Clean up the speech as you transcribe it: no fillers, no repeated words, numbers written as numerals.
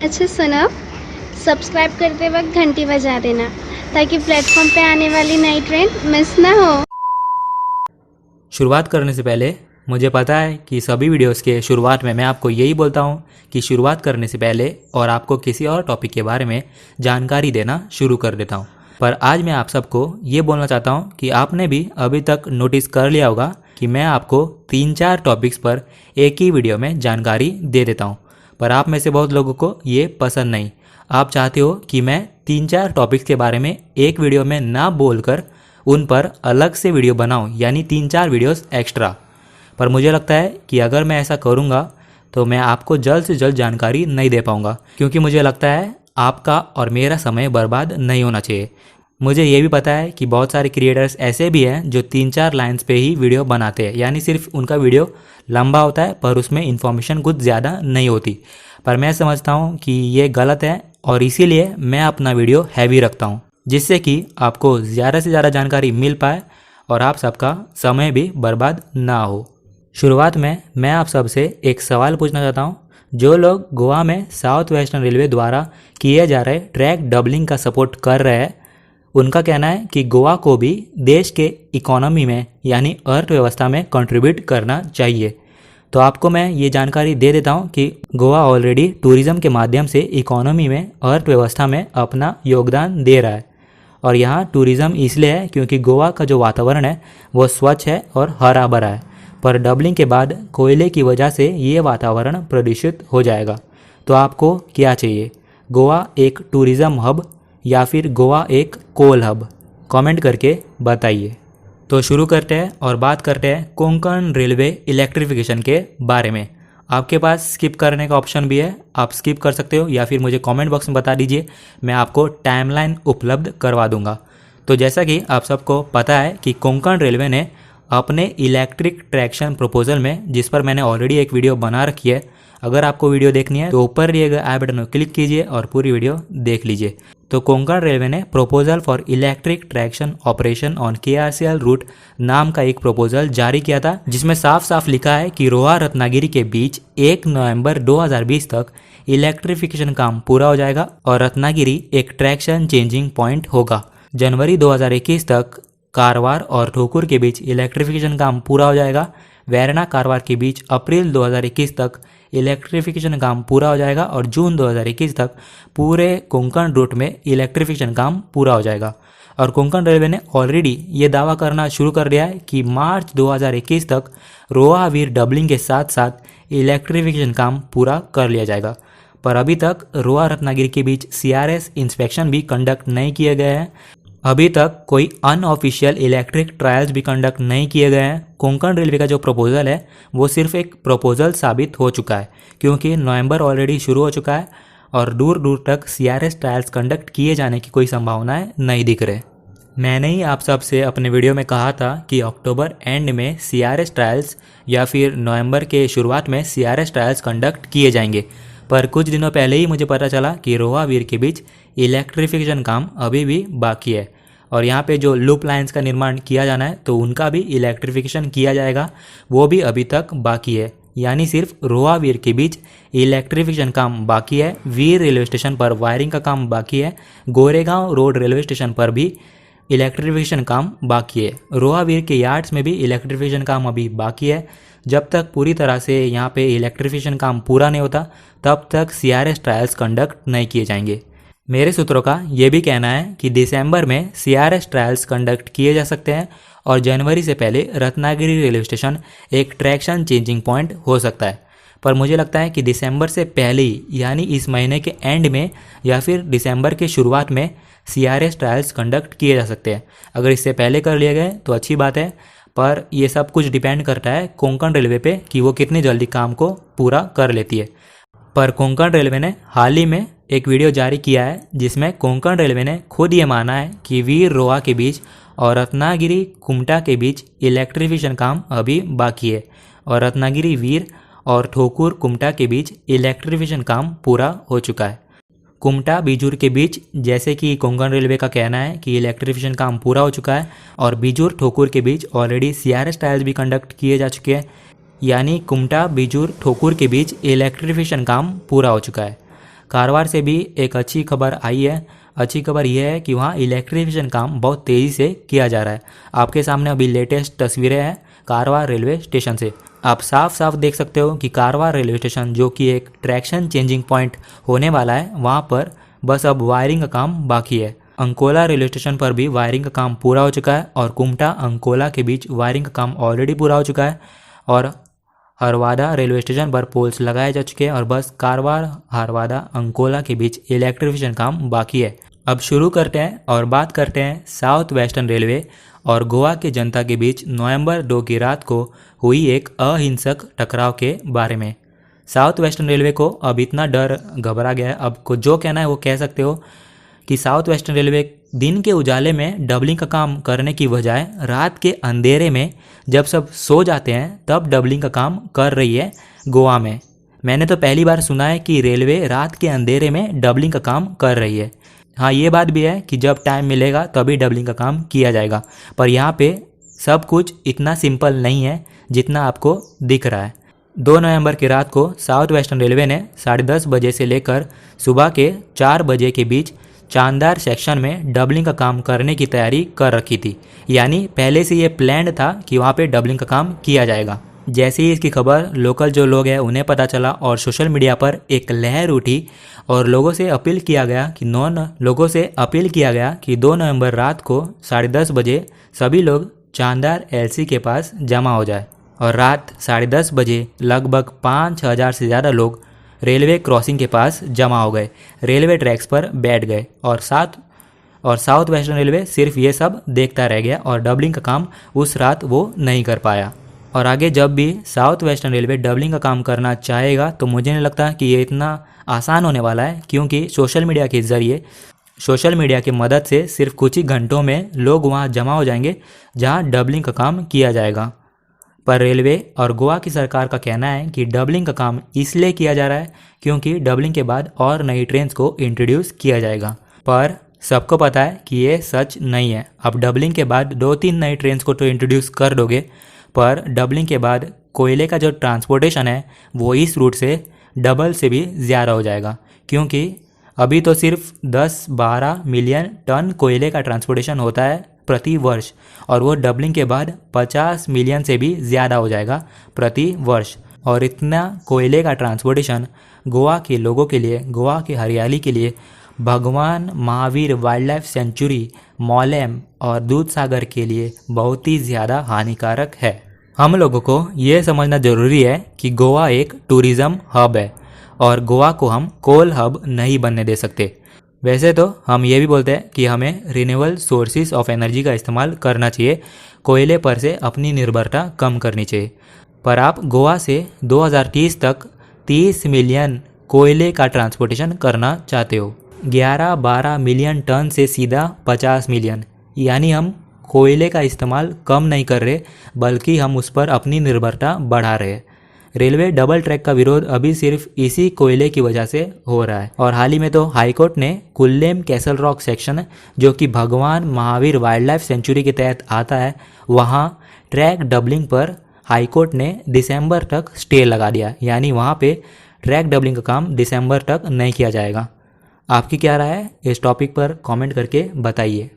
अच्छा सुनो, सब्सक्राइब करते वक्त घंटी बजा देना ताकि प्लेटफॉर्म पे आने वाली नई ट्रेन मिस ना हो। शुरुआत करने से पहले मुझे पता है कि सभी वीडियोस के शुरुआत में मैं आपको यही बोलता हूँ कि शुरुआत करने से पहले और आपको किसी और टॉपिक के बारे में जानकारी देना शुरू कर देता हूँ। पर आज मैं आप सबको ये बोलना चाहता हूँ कि आपने भी अभी तक नोटिस कर लिया होगा कि मैं आपको 3-4 टॉपिक्स पर एक ही वीडियो में जानकारी दे देता हूँ। पर आप में से बहुत लोगों को ये पसंद नहीं। आप चाहते हो कि मैं 3-4 टॉपिक्स के बारे में एक वीडियो में ना बोलकर उन पर अलग से वीडियो बनाऊं, यानी 3-4 वीडियोस एक्स्ट्रा। पर मुझे लगता है कि अगर मैं ऐसा करूंगा तो मैं आपको जल्द से जल्द जानकारी नहीं दे पाऊंगा, क्योंकि मुझे लगता है आपका और मेरा समय बर्बाद नहीं होना चाहिए। मुझे ये भी पता है कि बहुत सारे क्रिएटर्स ऐसे भी हैं जो 3-4 लाइन्स पे ही वीडियो बनाते हैं, यानी सिर्फ उनका वीडियो लंबा होता है पर उसमें इन्फॉर्मेशन कुछ ज़्यादा नहीं होती। पर मैं समझता हूँ कि ये गलत है और इसीलिए मैं अपना वीडियो हैवी रखता हूँ, जिससे कि आपको ज़्यादा से ज़्यादा जानकारी मिल पाए और आप सबका समय भी बर्बाद ना हो। शुरुआत में मैं आप सबसे एक सवाल पूछना चाहता हूँ। जो लोग गोवा में साउथ वेस्टर्न रेलवे द्वारा किए जा रहे ट्रैक डबलिंग का सपोर्ट कर रहे हैं, उनका कहना है कि गोवा को भी देश के इकोनॉमी में यानी अर्थव्यवस्था में कंट्रीब्यूट करना चाहिए। तो आपको मैं ये जानकारी दे देता हूँ कि गोवा ऑलरेडी टूरिज़्म के माध्यम से इकोनॉमी में अर्थव्यवस्था में अपना योगदान दे रहा है। और यहाँ टूरिज़्म इसलिए है क्योंकि गोवा का जो वातावरण है वो स्वच्छ है और हरा भरा है। पर डबलिंग के बाद कोयले की वजह से ये वातावरण प्रदूषित हो जाएगा। तो आपको क्या चाहिए, गोवा एक टूरिज़्म हब या फिर गोवा एक कोल हब? कमेंट करके बताइए। तो शुरू करते हैं और बात करते हैं कोंकण रेलवे इलेक्ट्रिफिकेशन के बारे में। आपके पास स्किप करने का ऑप्शन भी है, आप स्किप कर सकते हो या फिर मुझे कमेंट बॉक्स में बता दीजिए, मैं आपको टाइमलाइन उपलब्ध करवा दूंगा। तो जैसा कि आप सबको पता है कि कोंकण रेलवे ने अपने इलेक्ट्रिक ट्रैक्शन प्रपोजल में, जिस पर मैंने ऑलरेडी एक वीडियो बना रखी है, अगर आपको वीडियो देखनी है तो ऊपर दिए गए आई बटन को क्लिक कीजिए और पूरी वीडियो देख लीजिए। तो कोंकण रेलवे ने proposal for electric traction operation on KRCL route नाम का एक प्रपोजल जारी किया था, जिसमें साफ साफ लिखा है कि रोहा रत्नागिरी के बीच 1 नवंबर 2020 तक इलेक्ट्रिफिकेशन काम पूरा हो जाएगा और रत्नागिरी एक ट्रैक्शन चेंजिंग पॉइंट होगा। जनवरी 2021 तक कारवार और ठोकुर के बीच इलेक्ट्रिफिकेशन काम पूरा हो जाएगा। वैरना कारवार के बीच अप्रैल 2021 तक इलेक्ट्रिफिकेशन काम पूरा हो जाएगा और जून 2021 तक पूरे कोंकण रूट में इलेक्ट्रिफिकेशन काम पूरा हो जाएगा। और कोंकण रेलवे ने ऑलरेडी ये दावा करना शुरू कर दिया है कि मार्च 2021 तक रोहा वीर डबलिंग के साथ साथ इलेक्ट्रिफिकेशन काम पूरा कर लिया जाएगा। पर अभी तक रोहा रत्नागिरी के बीच CRS इंस्पेक्शन भी कंडक्ट नहीं किए गए हैं। अभी तक कोई अनऑफिशियल इलेक्ट्रिक ट्रायल्स भी कंडक्ट नहीं किए गए हैं। कोंकण रेलवे का जो प्रपोजल है वो सिर्फ एक प्रपोजल साबित हो चुका है, क्योंकि नवंबर ऑलरेडी शुरू हो चुका है और दूर दूर तक CRS ट्रायल्स कंडक्ट किए जाने की कोई संभावनाएं नहीं दिख रहे। मैंने ही आप सब से अपने वीडियो में कहा था कि अक्टूबर एंड में CRS ट्रायल्स या फिर नवंबर के शुरुआत में CRS ट्रायल्स कंडक्ट किए जाएंगे। पर कुछ दिनों पहले ही मुझे पता चला कि रोहा वीर के बीच इलेक्ट्रिफिकेशन काम अभी भी बाकी है और यहाँ पे जो लूप लाइंस का निर्माण किया जाना है तो उनका भी इलेक्ट्रिफिकेशन किया जाएगा, वो भी अभी तक बाकी है। यानी सिर्फ रोहा वीर के बीच इलेक्ट्रिफिकेशन काम बाकी है। वीर रेलवे स्टेशन पर वायरिंग का काम बाकी है। गोरेगांव रोड रेलवे स्टेशन पर भी इलेक्ट्रिफिकेशन काम बाकी है। रोहा वीर के यार्ड्स में भी इलेक्ट्रिफिकेशन काम अभी बाकी है। जब तक पूरी तरह से यहाँ पे इलेक्ट्रिफिकेशन काम पूरा नहीं होता तब तक CRS ट्रायल्स कंडक्ट नहीं किए जाएंगे। मेरे सूत्रों का ये भी कहना है कि दिसंबर में CRS ट्रायल्स कंडक्ट किए जा सकते हैं और जनवरी से पहले रत्नागिरी रेलवे स्टेशन एक ट्रैक्शन चेंजिंग पॉइंट हो सकता है। पर मुझे लगता है कि दिसंबर से पहले ही, यानी इस महीने के एंड में या फिर दिसंबर के शुरुआत में CRS ट्रायल्स कंडक्ट किए जा सकते हैं। अगर इससे पहले कर लिए गए तो अच्छी बात है, पर ये सब कुछ डिपेंड करता है कोंकण रेलवे पे कि वो कितनी जल्दी काम को पूरा कर लेती है। पर कोंकण रेलवे ने हाल ही में एक वीडियो जारी किया है जिसमें कोंकण रेलवे ने खुद ये माना है कि वीर रोहा के बीच और रत्नागिरी कुमटा के बीच इलेक्ट्रिफिकेशन काम अभी बाकी है और रत्नागिरी वीर और ठोकुर कुमटा के बीच इलेक्ट्रिफिकेशन काम पूरा हो चुका है। कुमटा बिजूर के बीच, जैसे कि कोंकण रेलवे का कहना है कि इलेक्ट्रिफिकेशन काम पूरा हो चुका है और बिजूर ठोकुर के बीच ऑलरेडी CRS ट्रायल्स भी कंडक्ट किए जा चुके हैं, यानी कुमटा बिजूर ठोकुर के बीच इलेक्ट्रिफिकेशन काम पूरा हो चुका है। कारवार से भी एक अच्छी खबर आई है। अच्छी खबर यह है कि वहाँ इलेक्ट्रिफिकेशन काम बहुत तेज़ी से किया जा रहा है। आपके सामने अभी लेटेस्ट तस्वीरें हैं कारवार रेलवे स्टेशन से। आप साफ साफ देख सकते हो कि कारवार रेलवे स्टेशन, जो कि एक ट्रैक्शन चेंजिंग पॉइंट होने वाला है, वहाँ पर बस अब वायरिंग का काम बाकी है। अंकोला रेलवे स्टेशन पर भी वायरिंग का काम पूरा हो चुका है और कुमटा अंकोला के बीच वायरिंग का काम ऑलरेडी पूरा हो चुका है और हरवादा रेलवे स्टेशन पर पोल्स लगाए जा चुके हैं और बस कारवार हरवादा अंकोला के बीच इलेक्ट्रिफिकेशन काम बाकी है। अब शुरू करते हैं और बात करते हैं साउथ वेस्टर्न रेलवे और गोवा के जनता के बीच नवंबर 2 की रात को हुई एक अहिंसक टकराव के बारे में। साउथ वेस्टर्न रेलवे को अब इतना डर घबरा गया है, अब को जो कहना है वो कह सकते हो कि साउथ वेस्टर्न रेलवे दिन के उजाले में डबलिंग का काम करने की बजाय रात के अंधेरे में जब सब सो जाते हैं तब डबलिंग का काम कर रही है गोवा में। मैंने तो पहली बार सुना है कि रेलवे रात के अंधेरे में डबलिंग का काम कर रही है। हाँ, ये बात भी है कि जब टाइम मिलेगा तभी डबलिंग का काम किया जाएगा, पर यहाँ पे सब कुछ इतना सिंपल नहीं है जितना आपको दिख रहा है। 2 नवंबर की रात को साउथ वेस्टर्न रेलवे ने 10:30 बजे से लेकर सुबह के 4 बजे के बीच चांदार सेक्शन में डबलिंग का काम करने की तैयारी कर रखी थी। यानी पहले से ये प्लान्ड था कि वहाँ पे डबलिंग का काम किया जाएगा। जैसे ही इसकी खबर लोकल जो लोग हैं उन्हें पता चला और सोशल मीडिया पर एक लहर उठी और लोगों से अपील किया गया कि 2 नवंबर रात को 10:30 बजे सभी लोग चांदार एलसी के पास जमा हो जाए। और रात 10:30 बजे लगभग 5,000 से ज़्यादा लोग रेलवे क्रॉसिंग के पास जमा हो गए, रेलवे ट्रैक्स पर बैठ गए और साउथ वेस्टर्न रेलवे सिर्फ ये सब देखता रह गया और डबलिंग का काम उस रात वो नहीं कर पाया। और आगे जब भी साउथ वेस्टर्न रेलवे डबलिंग का काम करना चाहेगा तो मुझे नहीं लगता कि ये इतना आसान होने वाला है, क्योंकि सोशल मीडिया की मदद से सिर्फ कुछ ही घंटों में लोग वहाँ जमा हो जाएंगे जहाँ डबलिंग का काम किया जाएगा। पर रेलवे और गोवा की सरकार का कहना है कि डबलिंग का काम इसलिए किया जा रहा है क्योंकि डबलिंग के बाद और नई ट्रेन्स को इंट्रोड्यूस किया जाएगा। पर सबको पता है कि ये सच नहीं है। अब डबलिंग के बाद 2-3 नई ट्रेन्स को तो इंट्रोड्यूस कर दोगे, पर डबलिंग के बाद कोयले का जो ट्रांसपोर्टेशन है वो इस रूट से डबल से भी ज़्यादा हो जाएगा, क्योंकि अभी तो सिर्फ 10-12 मिलियन टन कोयले का ट्रांसपोर्टेशन होता है प्रति वर्ष और वो डबलिंग के बाद 50 मिलियन से भी ज़्यादा हो जाएगा प्रति वर्ष। और इतना कोयले का ट्रांसपोर्टेशन गोवा के लोगों के लिए, गोवा की हरियाली के लिए, भगवान महावीर वाइल्ड लाइफ सेंचुरी, मौलेम और दूधसागर के लिए बहुत ही ज़्यादा हानिकारक है। हम लोगों को ये समझना ज़रूरी है कि गोवा एक टूरिज़्म हब है और गोवा को हम कोल हब नहीं बनने दे सकते। वैसे तो हम ये भी बोलते हैं कि हमें रिन्यूएबल सोर्सेज ऑफ एनर्जी का इस्तेमाल करना चाहिए, कोयले पर से अपनी निर्भरता कम करनी चाहिए। पर आप गोवा से 2030 तक 30 मिलियन कोयले का ट्रांसपोर्टेशन करना चाहते हो, 11-12 मिलियन टन से सीधा 50 मिलियन, यानी हम कोयले का इस्तेमाल कम नहीं कर रहे बल्कि हम उस पर अपनी निर्भरता बढ़ा रहे हैं। रेलवे डबल ट्रैक का विरोध अभी सिर्फ इसी कोयले की वजह से हो रहा है। और हाल ही में तो हाईकोर्ट ने कुल्लेम कैसल रॉक सेक्शन, जो कि भगवान महावीर वाइल्ड लाइफ सेंचुरी के तहत आता है, वहाँ ट्रैक डबलिंग पर हाईकोर्ट ने दिसंबर तक स्टे लगा दिया, यानी वहाँ पे ट्रैक डबलिंग का काम दिसंबर तक नहीं किया जाएगा। आपकी क्या राय है इस टॉपिक पर कमेंट करके बताइए।